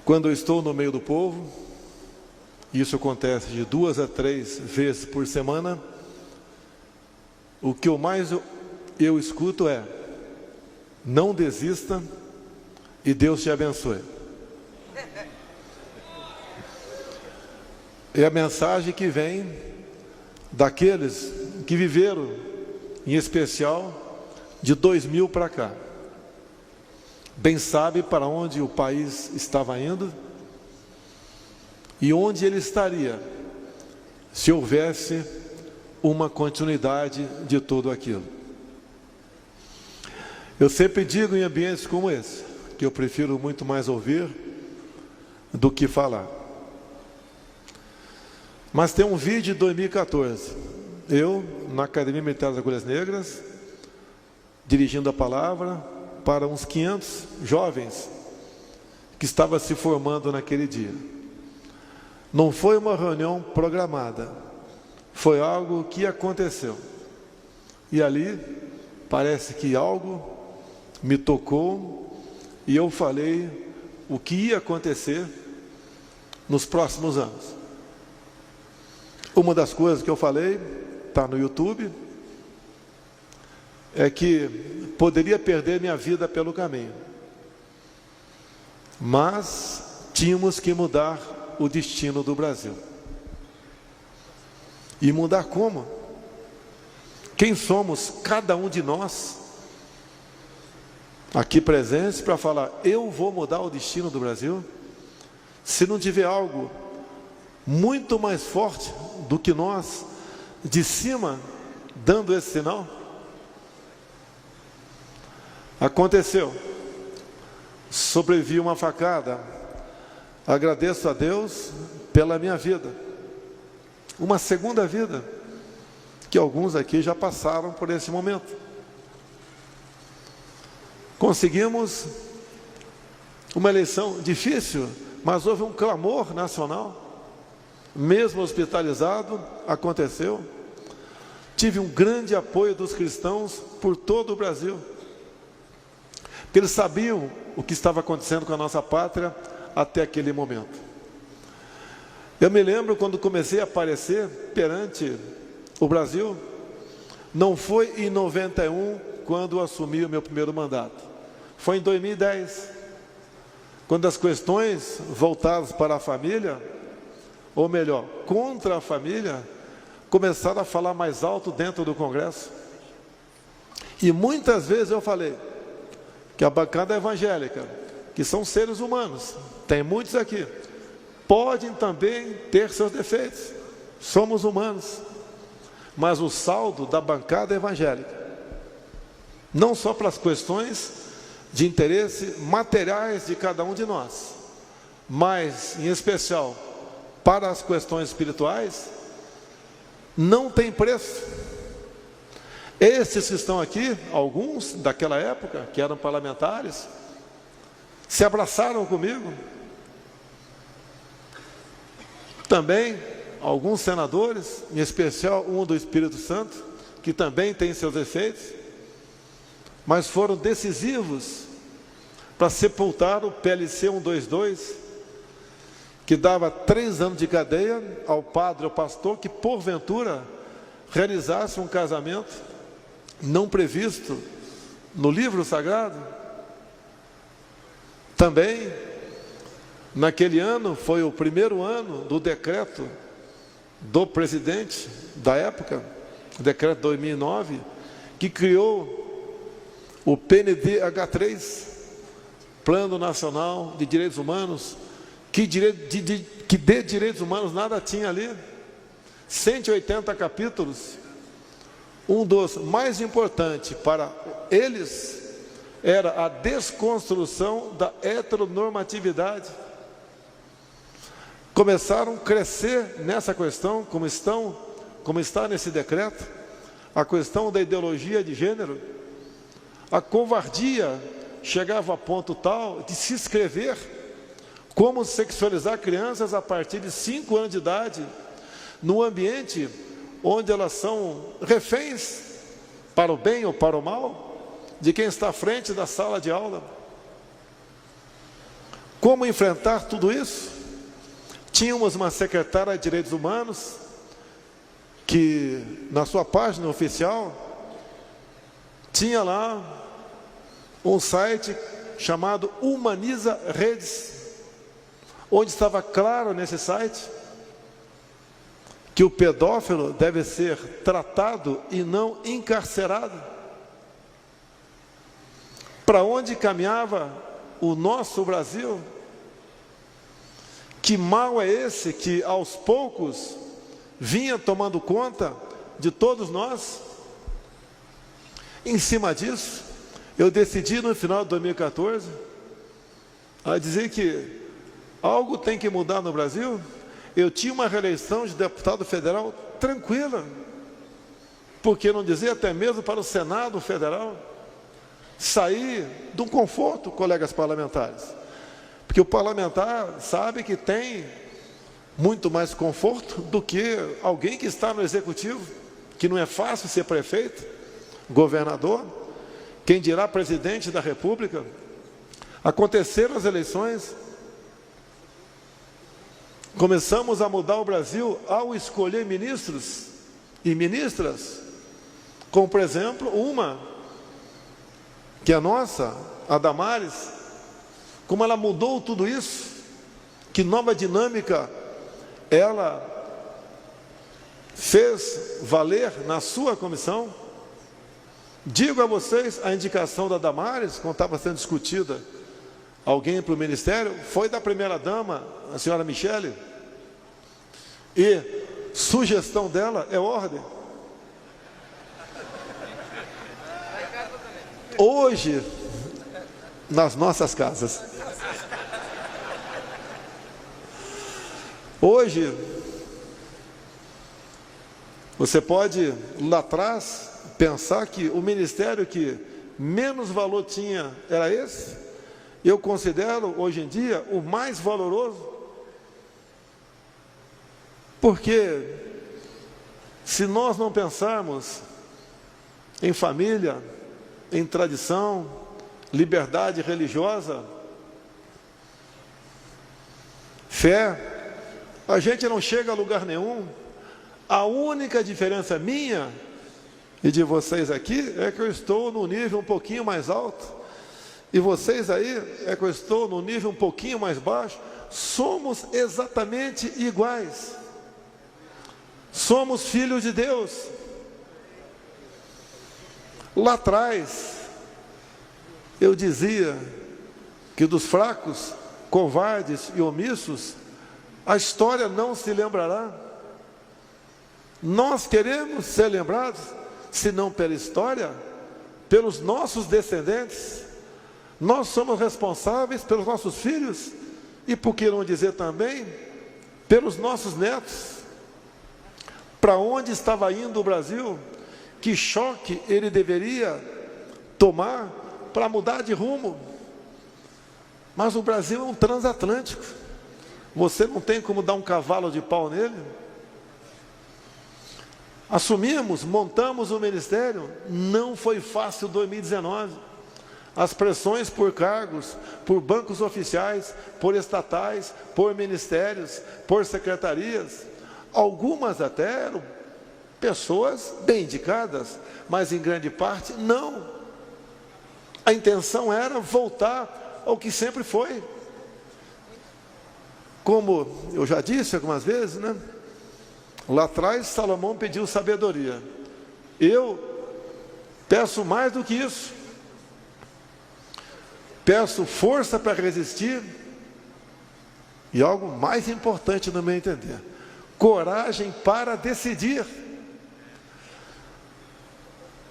Quando eu estou no meio do povo, isso acontece de 2 a 3 vezes por semana, o que eu escuto é: não desista e Deus te abençoe. É a mensagem que vem daqueles que viveram, em especial, de 2000 para cá. Bem sabe para onde o país estava indo e onde ele estaria se houvesse uma continuidade de tudo aquilo. Eu sempre digo em ambientes como esse, que eu prefiro muito mais ouvir do que falar. Mas tem um vídeo de 2014, eu na Academia Militar das Agulhas Negras, dirigindo a palavra para uns 500 jovens que estavam se formando naquele dia. Não foi uma reunião programada, foi algo que aconteceu. E ali parece que algo me tocou e eu falei o que ia acontecer nos próximos anos. Uma das coisas que eu falei, está no YouTube, é que poderia perder minha vida pelo caminho, mas tínhamos que mudar o destino do Brasil. E mudar como? Quem somos cada um de nós aqui presentes para falar: eu vou mudar o destino do Brasil? Se não tiver algo muito mais forte do que nós, de cima, dando esse sinal. Aconteceu, sobrevivi uma facada, agradeço a Deus pela minha vida, uma segunda vida, que alguns aqui já passaram por esse momento. Conseguimos uma eleição difícil, mas houve um clamor nacional, mesmo hospitalizado, aconteceu. Tive um grande apoio dos cristãos por todo o Brasil, porque eles sabiam o que estava acontecendo com a nossa pátria até aquele momento. Eu me lembro quando comecei a aparecer perante o Brasil, não foi em 91 quando assumi o meu primeiro mandato, foi em 2010, quando as questões voltadas para a família, ou melhor, contra a família, começaram a falar mais alto dentro do Congresso. E muitas vezes eu falei que a bancada evangélica, que são seres humanos, tem muitos aqui, podem também ter seus defeitos, somos humanos, mas o saldo da bancada evangélica, não só para as questões de interesse materiais de cada um de nós, mas em especial para as questões espirituais, não tem preço. Esses que estão aqui, alguns daquela época, que eram parlamentares, se abraçaram comigo. Também, alguns senadores, em especial um do Espírito Santo, que também tem seus efeitos, mas foram decisivos para sepultar o PLC 122, que dava 3 anos de cadeia ao padre, ao pastor, que porventura realizasse um casamento não previsto no livro sagrado. Também, naquele ano, foi o primeiro ano do decreto do presidente da época, o decreto 2009, que criou o PNDH3, Plano Nacional de Direitos Humanos, que de direitos humanos nada tinha ali, 180 capítulos. Um dos mais importantes para eles era a desconstrução da heteronormatividade. Começaram a crescer nessa questão, como está nesse decreto, a questão da ideologia de gênero. A covardia chegava a ponto tal de se escrever como sexualizar crianças a partir de 5 anos de idade, num ambiente onde elas são reféns, para o bem ou para o mal, de quem está à frente da sala de aula. como enfrentar tudo isso? Tínhamos uma secretária de Direitos Humanos que, na sua página oficial, tinha lá um site chamado Humaniza Redes, onde estava claro nesse site que o pedófilo deve ser tratado e não encarcerado. Para onde caminhava o nosso Brasil? Que mal é esse que aos poucos vinha tomando conta de todos nós? Em cima disso, eu decidi no final de 2014 a dizer que algo tem que mudar no Brasil. Eu tinha uma reeleição de deputado federal tranquila, por que não dizer até mesmo para o Senado Federal, sair de um conforto, colegas parlamentares, porque o parlamentar sabe que tem muito mais conforto do que alguém que está no executivo, que não é fácil ser prefeito, governador, quem dirá presidente da República. Aconteceram as eleições, começamos a mudar o Brasil ao escolher ministros e ministras, como por exemplo uma que é nossa, a Damares, como ela mudou tudo isso, que nova dinâmica ela fez valer na sua comissão. Digo a vocês, a indicação da Damares, quando estava sendo discutida alguém para o ministério, foi da primeira-dama, a senhora Michele, e sugestão dela é ordem. Hoje, nas nossas casas, hoje, você pode, lá atrás, pensar que o ministério que menos valor tinha era esse. Eu considero, hoje em dia, o mais valoroso, porque se nós não pensarmos em família, em tradição, liberdade religiosa, fé, a gente não chega a lugar nenhum. A única diferença minha e de vocês aqui é que eu estou no nível um pouquinho mais alto, e vocês aí é que eu estou no nível um pouquinho mais baixo. Somos exatamente iguais. Somos filhos de Deus. Lá atrás, eu dizia que dos fracos, covardes e omissos, a história não se lembrará. Nós queremos ser lembrados, se não pela história, pelos nossos descendentes. Nós somos responsáveis pelos nossos filhos e, por que não dizer também, pelos nossos netos. Para onde estava indo o Brasil? Que choque ele deveria tomar para mudar de rumo? Mas o Brasil é um transatlântico. Você não tem como dar um cavalo de pau nele. Assumimos, montamos o ministério. Não foi fácil 2019. As pressões por cargos, por bancos oficiais, por estatais, por ministérios, por secretarias. Algumas até eram pessoas bem indicadas, mas em grande parte não. A intenção era voltar ao que sempre foi. Como eu já disse algumas vezes, né? Lá atrás Salomão pediu sabedoria. Eu peço mais do que isso. Peço força para resistir e algo mais importante no meu entender, coragem para decidir.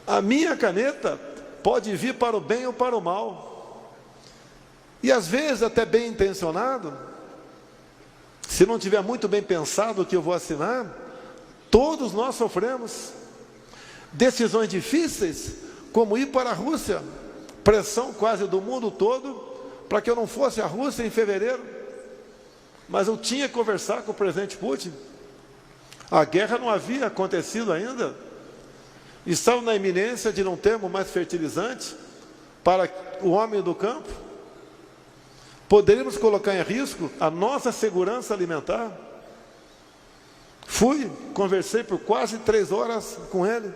A minha caneta pode vir para o bem ou para o mal, e às vezes até bem intencionado, se não tiver muito bem pensado o que eu vou assinar, todos nós sofremos decisões difíceis, como ir para a Rússia, pressão quase do mundo todo para que eu não fosse à Rússia em fevereiro, mas eu tinha que conversar com o presidente Putin. A guerra não havia acontecido ainda, estava na iminência de não termos mais fertilizante para o homem do campo. Poderíamos colocar em risco a nossa segurança alimentar. Conversei por quase 3 horas com ele.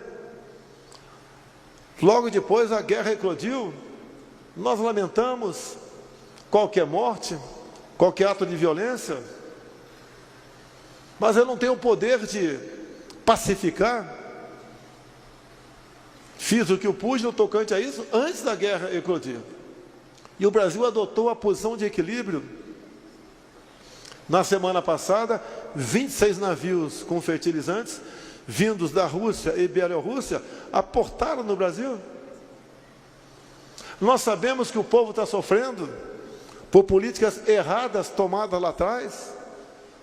Logo depois a guerra eclodiu. Nós lamentamos qualquer morte, qualquer ato de violência, mas eu não tenho o poder de pacificar. Fiz o que eu pude no tocante a isso antes da guerra eclodir. E o Brasil adotou a posição de equilíbrio. Na semana passada, 26 navios com fertilizantes, vindos da Rússia e Bielorrússia, aportaram no Brasil. Nós sabemos que o povo está sofrendo por políticas erradas tomadas lá atrás,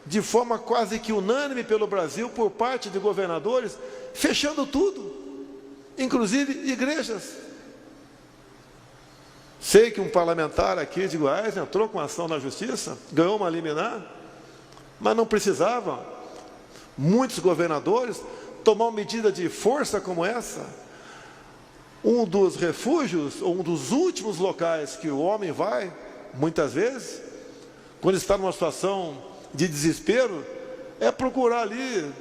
de forma quase que unânime pelo Brasil, por parte de governadores, fechando tudo, inclusive igrejas. Sei que um parlamentar aqui de Goiás entrou com ação na justiça, ganhou uma liminar, mas não precisava muitos governadores tomar uma medida de força como essa. Um dos refúgios, ou um dos últimos locais que o homem vai, muitas vezes, quando está numa situação de desespero, é procurar ali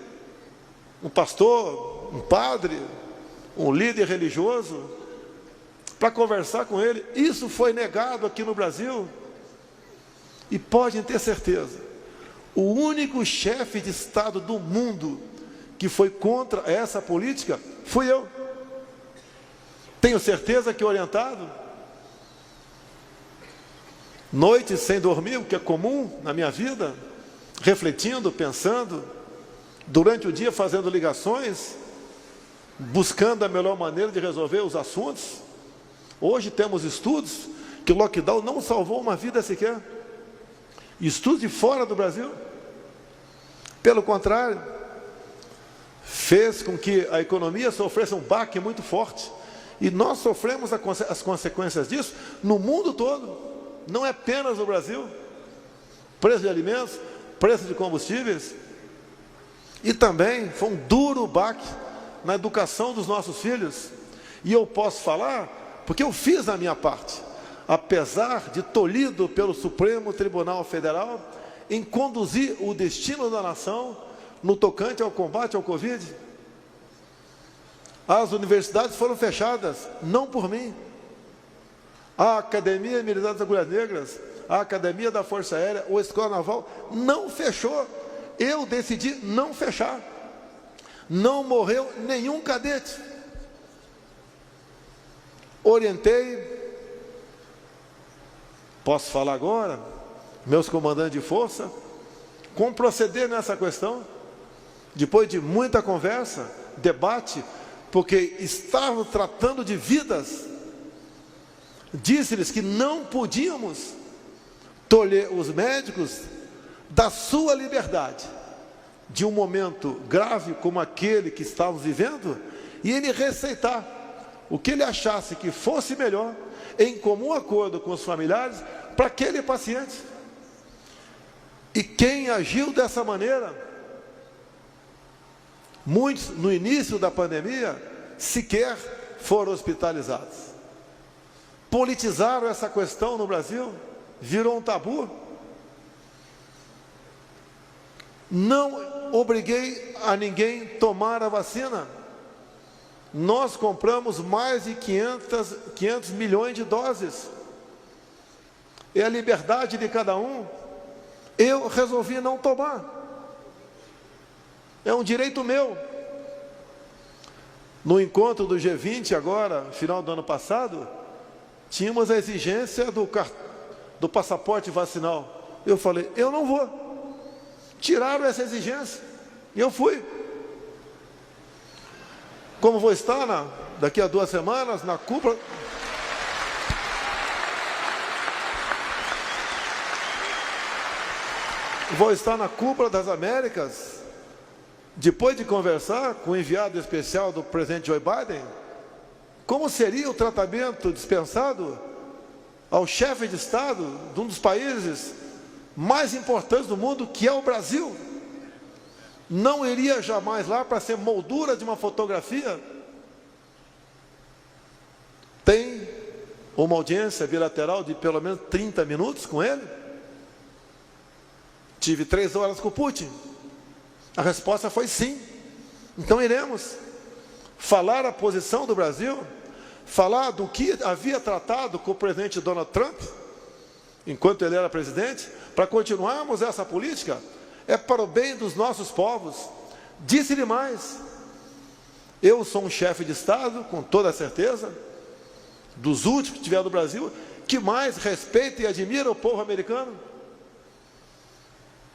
um pastor, um padre, um líder religioso, para conversar com ele. Isso foi negado aqui no Brasil. E podem ter certeza, o único chefe de Estado do mundo que foi contra essa política fui eu. Tenho certeza que orientado, noites sem dormir, o que é comum na minha vida, refletindo, pensando, durante o dia fazendo ligações, buscando a melhor maneira de resolver os assuntos. Hoje temos estudos que o lockdown não salvou uma vida sequer. Estudos de fora do Brasil. Pelo contrário, fez com que a economia sofresse um baque muito forte. E nós sofremos as consequências disso no mundo todo. Não é apenas no Brasil. Preço de alimentos, preço de combustíveis. E também foi um duro baque na educação dos nossos filhos. E eu posso falar, porque eu fiz a minha parte, apesar de tolhido pelo Supremo Tribunal Federal, em conduzir o destino da nação no tocante ao combate ao Covid. As universidades foram fechadas, não por mim. A Academia Militar das Agulhas Negras, a Academia da Força Aérea, ou a Escola Naval, não fechou. Eu decidi não fechar. Não morreu nenhum cadete. Orientei, posso falar agora, meus comandantes de força, como proceder nessa questão, depois de muita conversa, debate, porque estavam tratando de vidas. Disse-lhes que não podíamos tolher os médicos da sua liberdade, de um momento grave como aquele que estávamos vivendo, e ele receitar o que ele achasse que fosse melhor, em comum acordo com os familiares, para aquele paciente. E quem agiu dessa maneira, muitos no início da pandemia sequer foram hospitalizados. Politizaram essa questão no Brasil, virou um tabu. Não obriguei a ninguém a tomar a vacina. Nós compramos mais de 500 milhões de doses. É a liberdade de cada um. Eu resolvi não tomar. É um direito meu. No encontro do G20 agora, final do ano passado, tínhamos a exigência do passaporte vacinal. Eu falei, eu não vou. Tiraram essa exigência. E eu fui. Como vou estar daqui a 2 semanas na cúpula. Vou estar na Cúpula das Américas, depois de conversar com o enviado especial do presidente Joe Biden, como seria o tratamento dispensado ao chefe de Estado de um dos países mais importantes do mundo, que é o Brasil. Não iria jamais lá para ser moldura de uma fotografia. Tem uma audiência bilateral de pelo menos 30 minutos com ele. Tive 3 horas com o Putin. A resposta foi sim. Então iremos falar a posição do Brasil, falar do que havia tratado com o presidente Donald Trump, enquanto ele era presidente, para continuarmos essa política. É para o bem dos nossos povos. Disse-lhe mais: eu sou um chefe de Estado, com toda a certeza, dos últimos que tiver no Brasil, que mais respeita e admira o povo americano.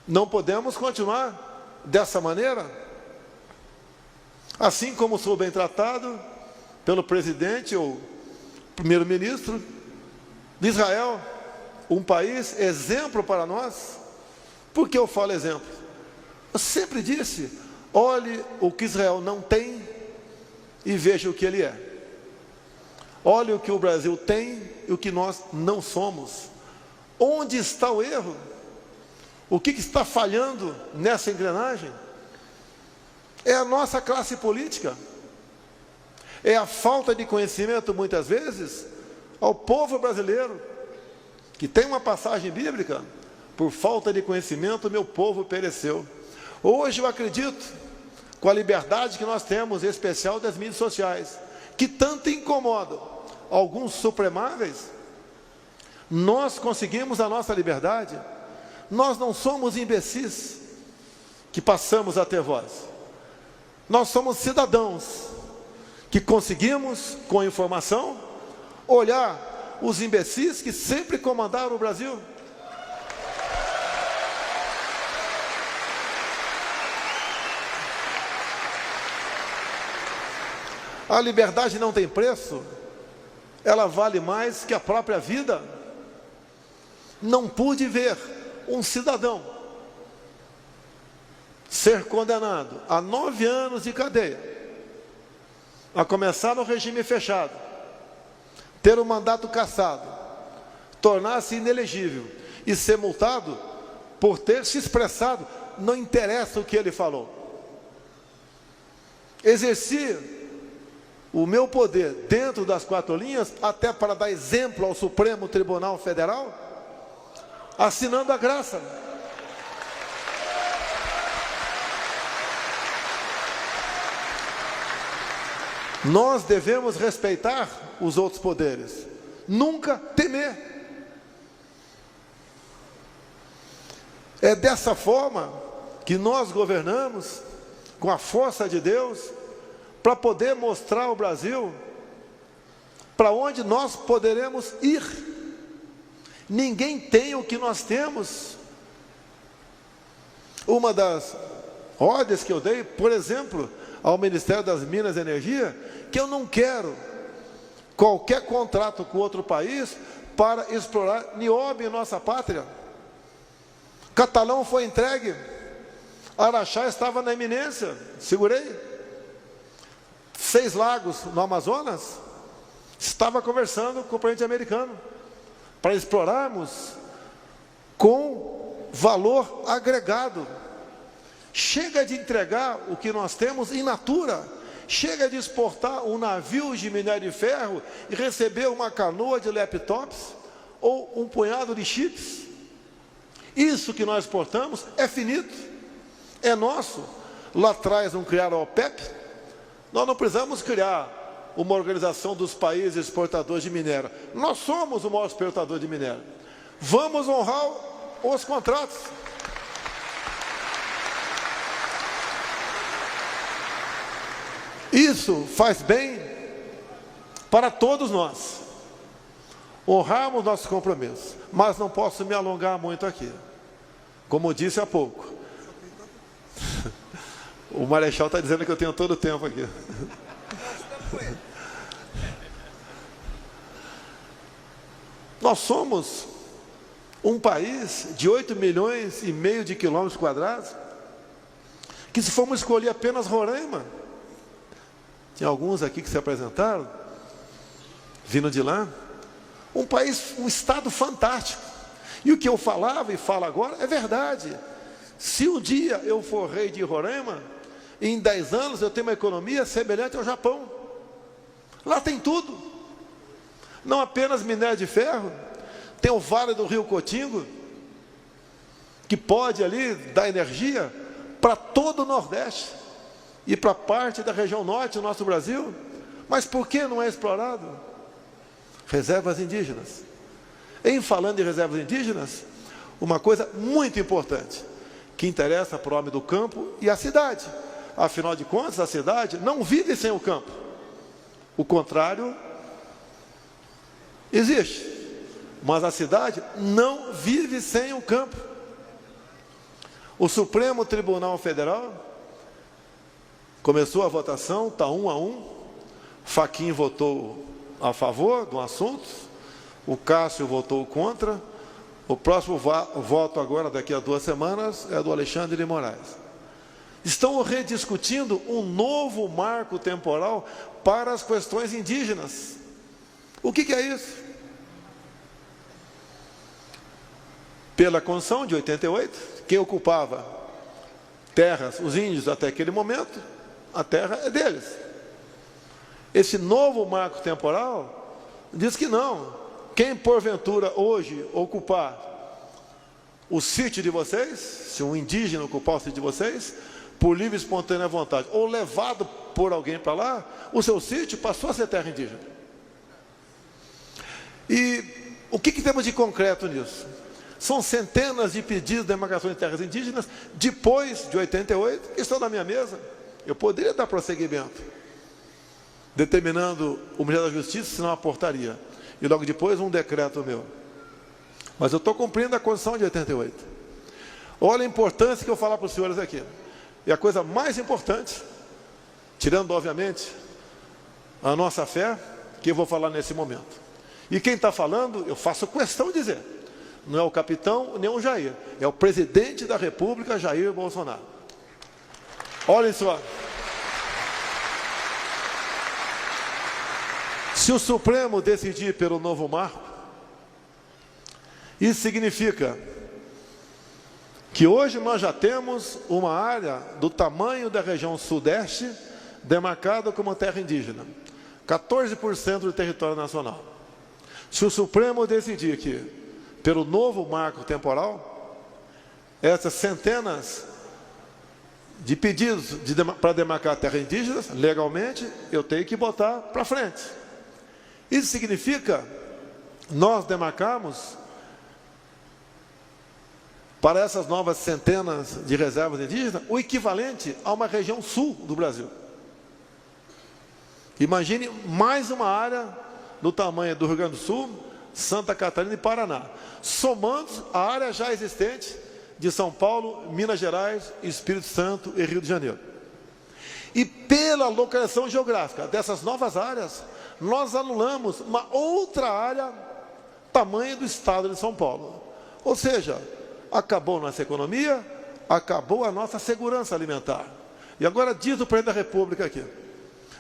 Não podemos continuar dessa maneira. Assim como sou bem tratado pelo presidente ou primeiro-ministro de Israel, um país exemplo para nós. Por que eu falo exemplo? Eu sempre disse: olhe o que Israel não tem e veja o que ele é. Olhe o que o Brasil tem e o que nós não somos. Onde está o erro? O que está falhando nessa engrenagem? É a nossa classe política. É a falta de conhecimento, muitas vezes, ao povo brasileiro, que tem uma passagem bíblica: por falta de conhecimento, meu povo pereceu. Hoje eu acredito, com a liberdade que nós temos, em especial das mídias sociais, que tanto incomodam alguns supremáveis, nós conseguimos a nossa liberdade. Nós não somos imbecis que passamos a ter voz. Nós somos cidadãos que conseguimos, com informação, olhar os imbecis que sempre comandaram o Brasil. A liberdade não tem preço, ela vale mais que a própria vida. Não pude ver um cidadão ser condenado a 9 anos de cadeia, a começar no regime fechado, ter o mandato cassado, tornar-se inelegível e ser multado por ter se expressado. Não interessa o que ele falou. Exerci o meu poder dentro das 4 linhas, até para dar exemplo ao Supremo Tribunal Federal, assinando a graça. Nós devemos respeitar os outros poderes, nunca temer. É dessa forma que nós governamos, com a força de Deus, para poder mostrar ao Brasil para onde nós poderemos ir. Ninguém tem o que nós temos. Uma das ordens que eu dei, por exemplo, ao Ministério das Minas e Energia, que eu não quero qualquer contrato com outro país para explorar nióbio em nossa pátria. Catalão foi entregue, Araxá estava na iminência, segurei. 6 Lagos, no Amazonas, estava conversando com o presidente americano para explorarmos com valor agregado. Chega de entregar o que nós temos in natura. Chega de exportar um navio de minério de ferro e receber uma canoa de laptops ou um punhado de chips. Isso que nós exportamos é finito, é nosso. Lá atrás não criaram a OPEP. Nós não precisamos criar uma organização dos países exportadores de minério. Nós somos o maior exportador de minério. Vamos honrar os contratos. Isso faz bem para todos nós. Honrarmos nossos compromissos. Mas não posso me alongar muito aqui. Como disse há pouco. O Marechal está dizendo que eu tenho todo o tempo aqui. Nós somos um país de 8,5 milhões de quilômetros quadrados, que se formos escolher apenas Roraima, tem alguns aqui que se apresentaram, vindo de lá, um país, um estado fantástico. E o que eu falava e falo agora é verdade. Se um dia eu for rei de Roraima, em 10 anos eu tenho uma economia semelhante ao Japão. Lá tem tudo. Não apenas minério de ferro, tem o Vale do Rio Cotingo, que pode ali dar energia para todo o Nordeste e para parte da região norte do nosso Brasil. Mas por que não é explorado? Reservas indígenas. Em falando de reservas indígenas, uma coisa muito importante, que interessa para o homem do campo e a cidade. Afinal de contas, a cidade não vive sem o campo. O contrário existe. Mas a cidade não vive sem o campo. O Supremo Tribunal Federal começou a votação, está 1-1. Fachin votou a favor do assunto, o Cássio votou contra. O próximo voto agora, daqui a 2 semanas, é do Alexandre de Moraes. Estão rediscutindo um novo marco temporal para as questões indígenas. O que é isso? Pela Constituição de 88, quem ocupava terras, os índios até aquele momento, a terra é deles. Esse novo marco temporal diz que não. Quem porventura hoje ocupar o sítio de vocês, se um indígena ocupar o sítio de vocês, por livre e espontânea vontade, ou levado por alguém para lá, o seu sítio passou a ser terra indígena. E o que temos de concreto nisso? São centenas de pedidos de demarcação de terras indígenas, depois de 88, que estão na minha mesa. Eu poderia dar prosseguimento, determinando o Ministério da Justiça, senão uma portaria. E logo depois um decreto meu. Mas eu estou cumprindo a Constituição de 88. Olha a importância que eu falar para os senhores aqui. E a coisa mais importante, tirando obviamente a nossa fé, que eu vou falar nesse momento. E quem está falando, eu faço questão de dizer, não é o capitão nem o Jair, é o presidente da República, Jair Bolsonaro. Olhem só. Se o Supremo decidir pelo novo marco, isso significa que hoje nós já temos uma área do tamanho da região sudeste demarcada como terra indígena, 14% do território nacional. Se o Supremo decidir que, pelo novo marco temporal, essas centenas de pedidos para demarcar terras indígenas, legalmente, eu tenho que botar para frente. Isso significa nós demarcarmos para essas novas centenas de reservas indígenas o equivalente a uma região sul do Brasil. Imagine mais uma área do tamanho do Rio Grande do Sul, Santa Catarina e Paraná, somando a área já existente de São Paulo, Minas Gerais, Espírito Santo e Rio de Janeiro. E pela localização geográfica dessas novas áreas, nós anulamos uma outra área tamanho do estado de São Paulo. Ou seja, acabou nossa economia, acabou a nossa segurança alimentar. E agora diz o presidente da República aqui,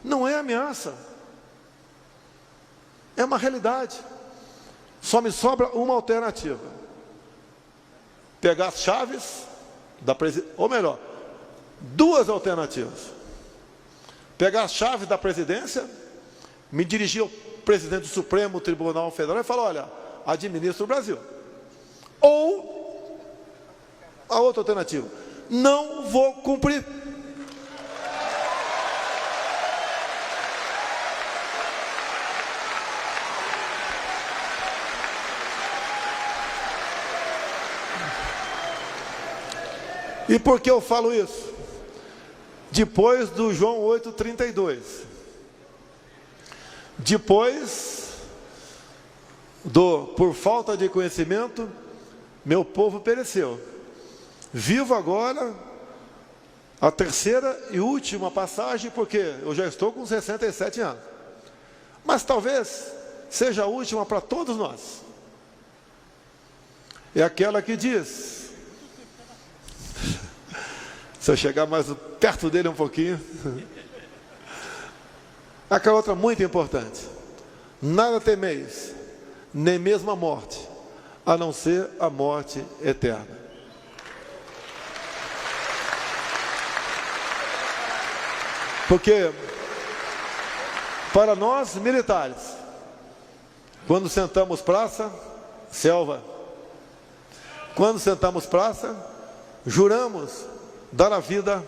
não é ameaça, é uma realidade. Só me sobra uma alternativa. Pegar as chaves da presidência, ou melhor, 2 alternativas. Pegar as chaves da presidência, me dirigir ao presidente do Supremo Tribunal Federal e falar, olha, administra o Brasil. Ou a outra alternativa, não vou cumprir. E por que eu falo isso? Depois do João 8,32. Depois por falta de conhecimento, meu povo pereceu. Vivo agora a terceira e última passagem, porque eu já estou com 67 anos. Mas talvez seja a última para todos nós. É aquela que diz... Se eu chegar mais perto dele um pouquinho. Aquela outra muito importante. Nada temeis, nem mesmo a morte, a não ser a morte eterna. Porque, para nós militares, Quando sentamos praça, selva. Quando sentamos praça, juramos dar a vida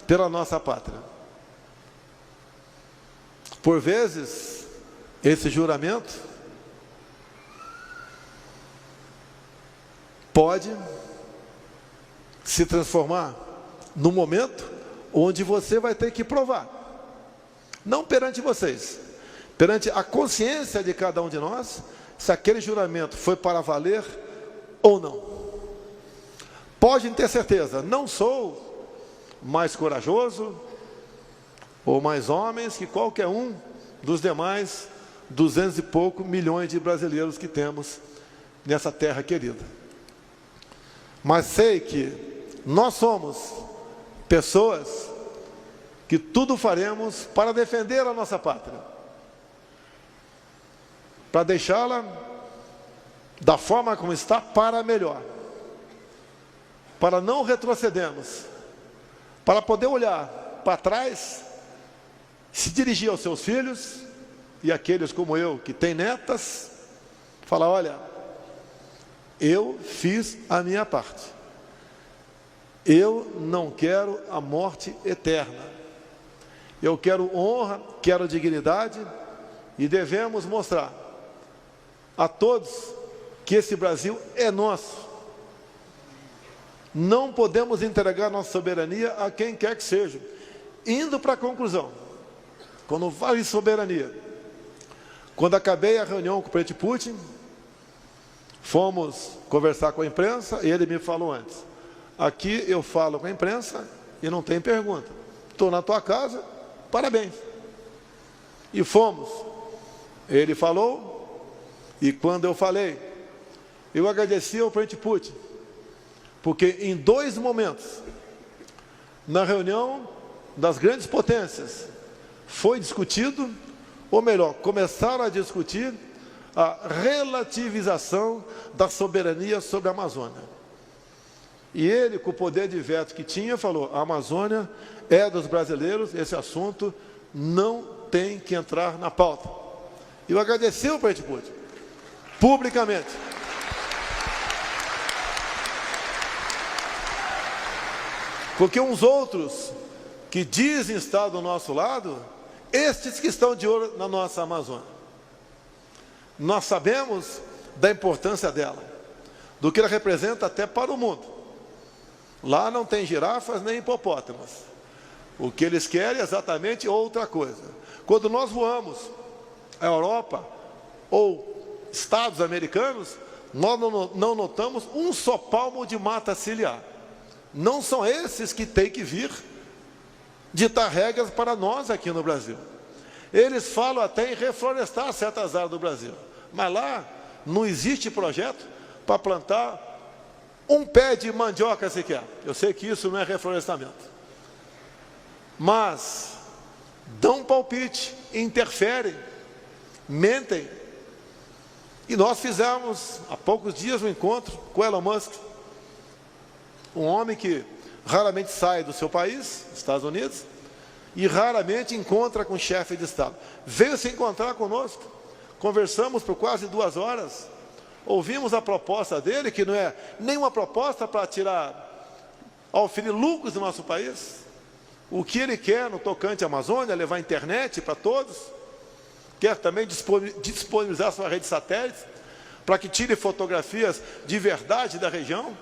pela nossa pátria. Por vezes, esse juramento pode se transformar no momento onde você vai ter que provar. Não perante vocês, perante a consciência de cada um de nós, se aquele juramento foi para valer ou não. Podem ter certeza, não sou mais corajoso ou mais homens que qualquer um dos demais 200 e pouco milhões de brasileiros que temos nessa terra querida. Mas sei que nós somos pessoas que tudo faremos para defender a nossa pátria, para deixá-la da forma como está para melhor, para não retrocedermos, para poder olhar para trás, se dirigir aos seus filhos e aqueles como eu que têm netas, falar: olha, eu fiz a minha parte, eu não quero a morte eterna, eu quero honra, quero dignidade, e devemos mostrar a todos que esse Brasil é nosso. Não podemos entregar nossa soberania a quem quer que seja. Indo para a conclusão, quando falo em soberania, quando acabei a reunião com o presidente Putin, fomos conversar com a imprensa e ele me falou antes: aqui eu falo com a imprensa e não tem pergunta. Estou na tua casa, parabéns. E fomos. Ele falou, e quando eu falei, eu agradeci ao presidente Putin, porque em 2 momentos, na reunião das grandes potências, foi discutido, ou melhor, começaram a discutir a relativização da soberania sobre a Amazônia. E ele, com o poder de veto que tinha, falou: a Amazônia é dos brasileiros, esse assunto não tem que entrar na pauta. E eu agradeci ao presidente Putin, publicamente. Porque uns outros que dizem estar do nosso lado, estes que estão de olho na nossa Amazônia, nós sabemos da importância dela, do que ela representa até para o mundo. Lá não tem girafas nem hipopótamos. O que eles querem é exatamente outra coisa. Quando nós voamos à Europa ou estados americanos, nós não notamos um só palmo de mata ciliar. Não são esses que têm que vir ditar regras para nós aqui no Brasil. Eles falam até em reflorestar certas áreas do Brasil, mas lá não existe projeto para plantar um pé de mandioca sequer. Eu sei que isso não é reflorestamento, mas dão palpite, interferem, mentem. E nós fizemos há poucos dias um encontro com Elon Musk, um homem que raramente sai do seu país, Estados Unidos, e raramente encontra com chefe de Estado. Veio se encontrar conosco, conversamos por quase 2 horas, ouvimos a proposta dele, que não é nenhuma proposta para tirar alfine lucros do nosso país. O que ele quer no tocante à Amazônia, levar internet para todos, quer também disponibilizar sua rede de satélites, para que tire fotografias de verdade da região,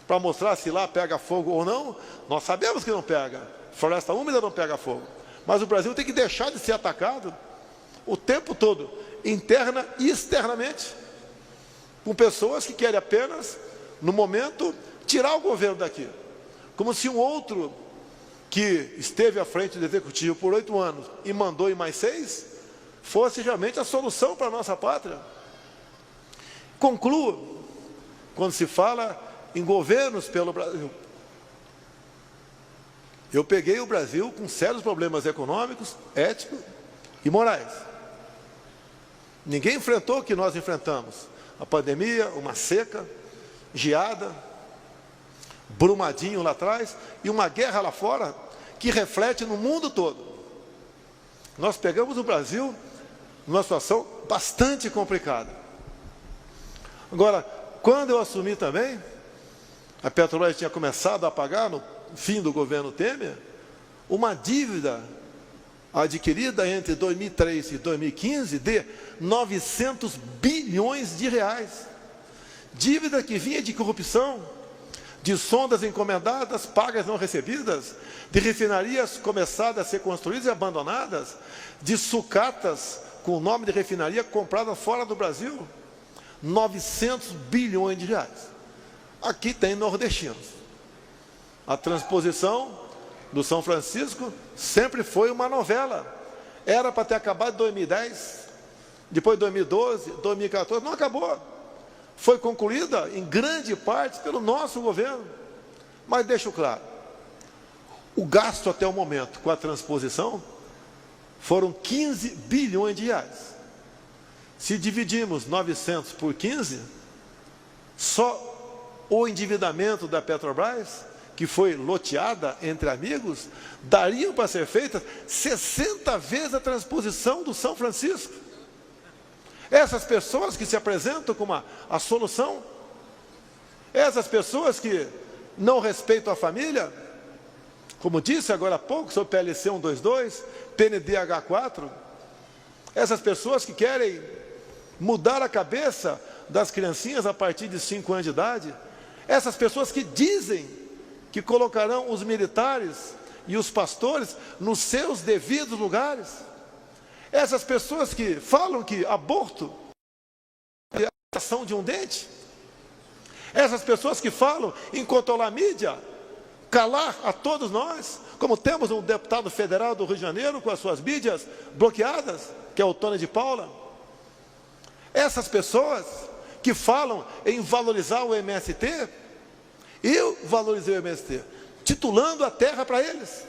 para mostrar se lá pega fogo ou não. Nós sabemos que não pega, floresta úmida não pega fogo, mas o Brasil tem que deixar de ser atacado o tempo todo, interna e externamente, com pessoas que querem apenas, no momento, tirar o governo daqui, como se um outro que esteve à frente do executivo por 8 anos e mandou em mais 6, fosse realmente a solução para a nossa pátria. Concluo, quando se fala em governos pelo Brasil, eu peguei o Brasil com sérios problemas econômicos, éticos e morais. Ninguém enfrentou o que nós enfrentamos: a pandemia, uma seca, geada, Brumadinho lá atrás, e uma guerra lá fora, que reflete no mundo todo. Nós pegamos o Brasil numa situação bastante complicada. Agora, quando eu assumi também, a Petrobras tinha começado a pagar, no fim do governo Temer, uma dívida adquirida entre 2003 e 2015 de 900 bilhões de reais. Dívida que vinha de corrupção, de sondas encomendadas, pagas não recebidas, de refinarias começadas a ser construídas e abandonadas, de sucatas com o nome de refinaria compradas fora do Brasil. 900 bilhões de reais. Aqui tem nordestinos. A transposição do São Francisco sempre foi uma novela. Era para ter acabado em 2010, depois 2012, 2014, não acabou. Foi concluída em grande parte pelo nosso governo. Mas deixo claro, o gasto até o momento com a transposição foram 15 bilhões de reais. Se dividimos 900 por 15, só o endividamento da Petrobras, que foi loteada entre amigos, dariam para ser feitas 60 vezes a transposição do São Francisco. Essas pessoas que se apresentam como a solução, essas pessoas que não respeitam a família, como disse agora há pouco sobre PLC 122, PNDH4, essas pessoas que querem mudar a cabeça das criancinhas a partir de 5 anos de idade, essas pessoas que dizem que colocarão os militares e os pastores nos seus devidos lugares, essas pessoas que falam que aborto é a ação de um dente, essas pessoas que falam em controlar a mídia, calar a todos nós, como temos um deputado federal do Rio de Janeiro com as suas mídias bloqueadas, que é o Tony de Paula. Essas pessoas que falam em valorizar o MST, eu valorizei o MST, titulando a terra para eles.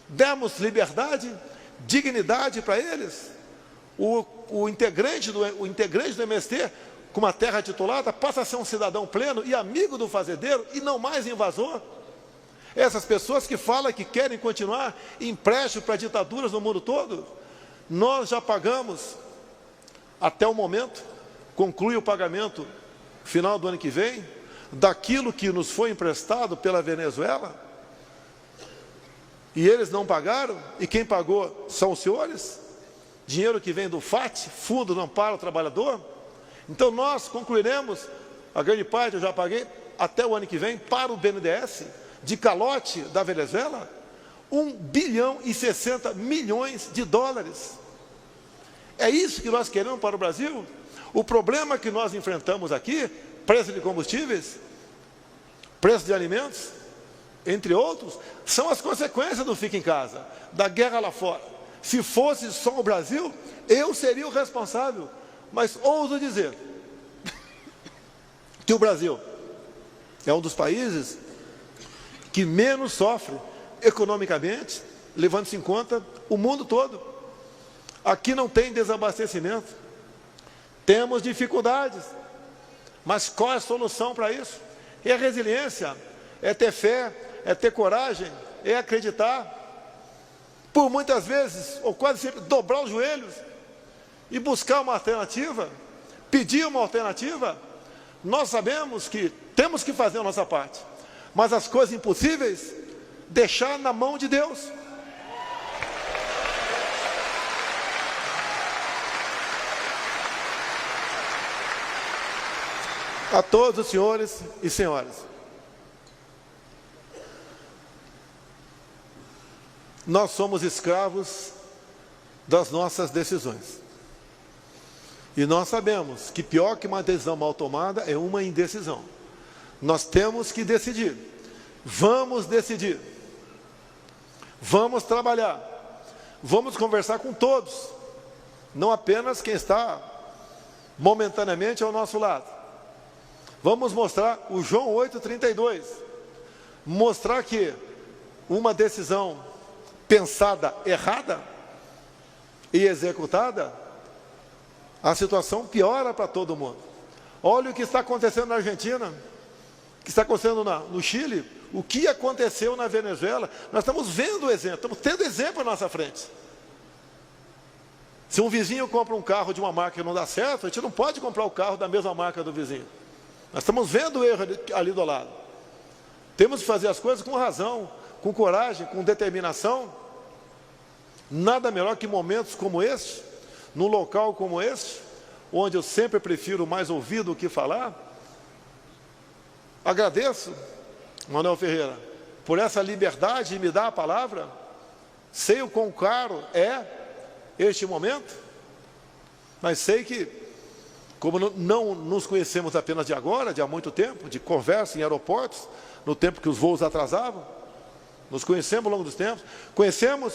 Demos liberdade, dignidade para eles. O integrante do MST, com uma terra titulada, passa a ser um cidadão pleno e amigo do fazendeiro e não mais invasor. Essas pessoas que falam que querem continuar empréstimo para ditaduras no mundo todo, nós já pagamos, até o momento, conclui o pagamento final do ano que vem, daquilo que nos foi emprestado pela Venezuela, e eles não pagaram, e quem pagou são os senhores, dinheiro que vem do FAT, Fundo de Amparo ao Trabalhador. Então nós concluiremos, a grande parte eu já paguei, até o ano que vem, para o BNDES, de calote da Venezuela, 1 bilhão e 60 milhões de dólares. É isso que nós queremos para o Brasil? O problema que nós enfrentamos aqui, preço de combustíveis, preço de alimentos, entre outros, são as consequências do fica em casa, da guerra lá fora. Se fosse só o Brasil, eu seria o responsável. Mas ouso dizer que o Brasil é um dos países que menos sofre economicamente, levando-se em conta o mundo todo. Aqui não tem desabastecimento, temos dificuldades, mas qual é a solução para isso? É a resiliência, é ter fé, é ter coragem, é acreditar, por muitas vezes, ou quase sempre, dobrar os joelhos e buscar uma alternativa, pedir uma alternativa. Nós sabemos que temos que fazer a nossa parte, mas as coisas impossíveis, deixar na mão de Deus. A todos os senhores e senhoras, nós somos escravos das nossas decisões. E nós sabemos que pior que uma decisão mal tomada é uma indecisão. Nós temos que decidir. Vamos decidir. Vamos trabalhar. Vamos conversar com todos. Não apenas quem está momentaneamente ao nosso lado. Vamos mostrar o João 8,32. Mostrar que uma decisão pensada errada e executada, a situação piora para todo mundo. Olha o que está acontecendo na Argentina, o que está acontecendo no Chile, o que aconteceu na Venezuela. Nós estamos vendo o exemplo, estamos tendo exemplo à nossa frente. Se um vizinho compra um carro de uma marca que não dá certo, a gente não pode comprar o carro da mesma marca do vizinho. Nós estamos vendo o erro ali do lado. Temos que fazer as coisas com razão, com coragem, com determinação. Nada melhor que momentos como este, num local como este, onde eu sempre prefiro mais ouvir do que falar. Agradeço, Manuel Ferreira, por essa liberdade de me dar a palavra. Sei o quão caro é este momento, mas sei que, como não nos conhecemos apenas de agora, de há muito tempo, de conversa em aeroportos, no tempo que os voos atrasavam, nos conhecemos ao longo dos tempos, conhecemos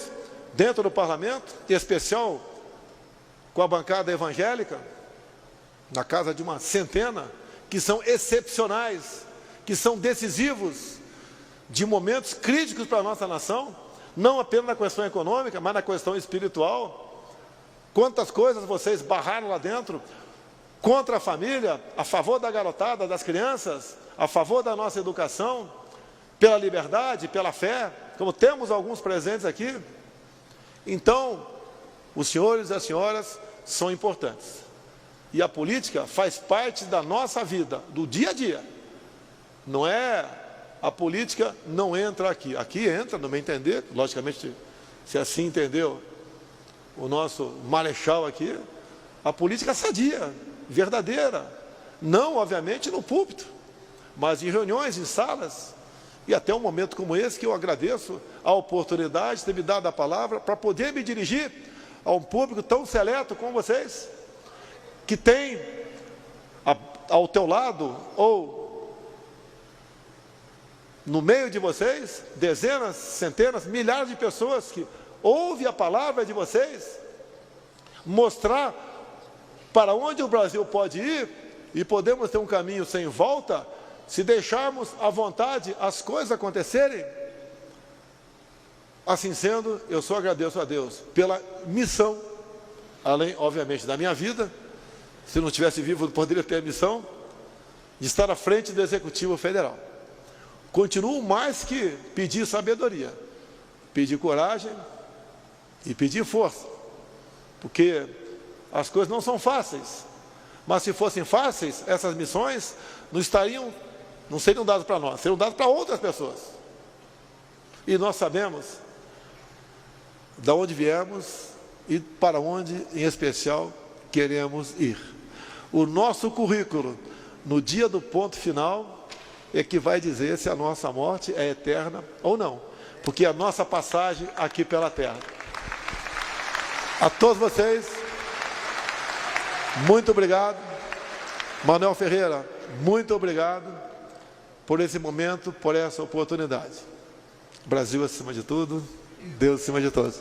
dentro do parlamento, em especial com a bancada evangélica, na casa de uma centena, que são excepcionais, que são decisivos, de momentos críticos para a nossa nação, não apenas na questão econômica, mas na questão espiritual. Quantas coisas vocês barraram lá dentro, contra a família, a favor da garotada, das crianças, a favor da nossa educação, pela liberdade, pela fé, como temos alguns presentes aqui. Então, os senhores e as senhoras são importantes. E a política faz parte da nossa vida, do dia a dia. Não é, a política não entra aqui. Aqui entra, no meu entender, logicamente, se assim entendeu o nosso marechal aqui, a política sadia, verdadeira. Não, obviamente, no púlpito, mas em reuniões, em salas. E até um momento como esse, que eu agradeço a oportunidade de ter me dado a palavra para poder me dirigir a um público tão seleto como vocês, que tem ao teu lado, ou no meio de vocês, dezenas, centenas, milhares de pessoas que ouvem a palavra de vocês, mostrar para onde o Brasil pode ir, e podemos ter um caminho sem volta, se deixarmos à vontade as coisas acontecerem. Assim sendo, eu só agradeço a Deus pela missão, além, obviamente, da minha vida. Se não estivesse vivo, eu poderia ter a missão de estar à frente do Executivo Federal. Continuo mais que pedir sabedoria, pedir coragem e pedir força, porque as coisas não são fáceis. Mas se fossem fáceis, essas missões não seriam dadas para nós, seriam dadas para outras pessoas. E nós sabemos de onde viemos e para onde, em especial, queremos ir. O nosso currículo, no dia do ponto final, é que vai dizer se a nossa morte é eterna ou não, porque é a nossa passagem aqui pela terra. A todos vocês, muito obrigado. Manuel Ferreira, muito obrigado por esse momento, por essa oportunidade. Brasil acima de tudo, Deus acima de todos.